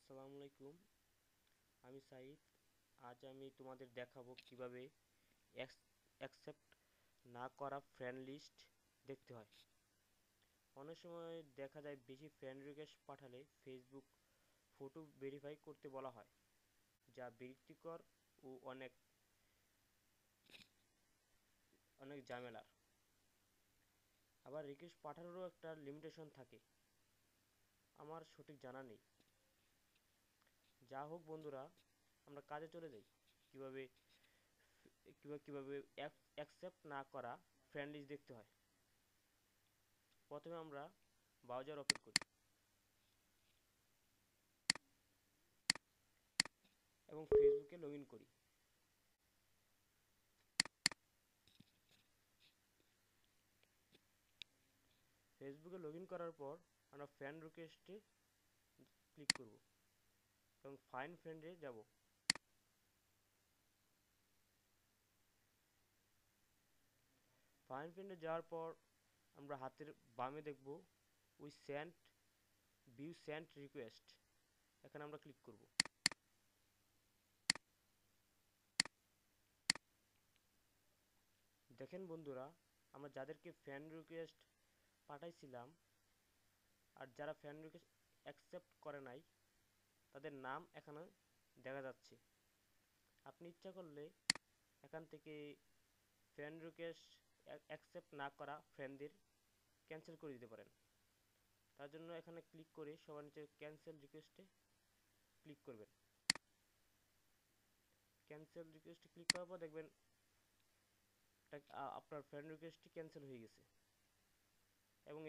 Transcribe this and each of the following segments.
আসসালামু আলাইকুম। আমি সাইদ। আজ আমি তোমাদের দেখাবো কিভাবে অ্যাকসেপ্ট না করা ফ্রেন্ড লিস্ট দেখতে হয়। অনেক সময় দেখা যায় বেশি ফ্রেন্ড রিকোয়েস্ট পাঠালে ফেসবুক ফটো ভেরিফাই করতে বলা হয়, যা বিরক্তিকর ও অনেক অনেক ঝামেলার। আবার রিকোয়েস্ট পাঠানোরও একটা লিমিটেশন থাকে, আমার সঠিক জানা নেই। যা হোক বন্ধুরা, আমরা কাজে চলে যাই। কিভাবে কিভাবে অ্যাকসেপ্ট না করা ফ্রেন্ড লিস্ট দেখতে হয়। প্রথমে আমরা ব্রাউজার ওপেন করি এবং ফেসবুকে লগ ইন করি। ফেসবুকে লগ ইন করার পর আমরা ফ্রেন্ড রিকোয়েস্টে ক্লিক করব এবং ফাইন্ড ফ্রেন্ডে যাব। ফাইন্ড ফ্রেন্ডে যাওয়ার পর আমরা হাতের বামে দেখব we sent view sent request, এখানে আমরা ক্লিক করব। দেখেন বন্ধুরা, আমরা যাদেরকে ফ্রেন্ড রিকোয়েস্ট পাঠাইছিলাম আর যারা ফ্রেন্ড রিকোয়েস্ট অ্যাকসেপ্ট করে নাই তাদের নাম এখানে দেখা যাচ্ছে। আপনি ইচ্ছা করলে এখান থেকে ফ্রেন্ড রিকোয়েস্ট অ্যাকসেপ্ট না করা ফ্রেন্ডদের ক্যান্সেল করে দিতে পারেন। তার জন্য এখানে ক্লিক করে সবার নিচে ক্যান্সেল রিকোয়েস্টে ক্লিক করবেন। ক্যান্সেল রিকোয়েস্টে ক্লিক করার পর দেখবেন আপনার ফ্রেন্ড রিকোয়েস্টটি ক্যান্সেল হয়ে গেছে এবং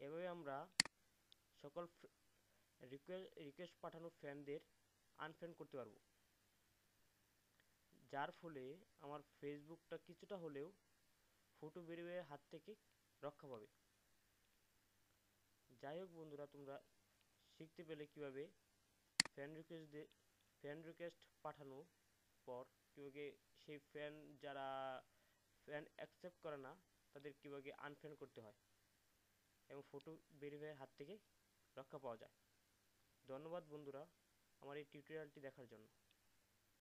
এভাবে আমরা সকল রিকোয়েস্ট পাঠানো ফ্রেন্ডদের আনফ্রেন্ড করতে পারবো, যার ফলে আমার ফেসবুকটা কিছুটা হলেও ফটো বেরিয়ে হাত থেকে রক্ষা পাবে। যাই হোক বন্ধুরা, তোমরা শিখতে পেলে কিভাবে ফ্রেন্ড রিকোয়েস্ট পাঠানোর পর কীভাবে সেই ফ্রেন্ড যারা ফ্রেন্ড অ্যাকসেপ্ট করে না তাদের কীভাবে আনফ্রেন্ড করতে হয় এবং ফটো ভেরিফাইয়ের হাত থেকে রক্ষা পাওয়া যায়। ধন্যবাদ বন্ধুরা আমার এই টিউটোরিয়ালটি দেখার জন্য।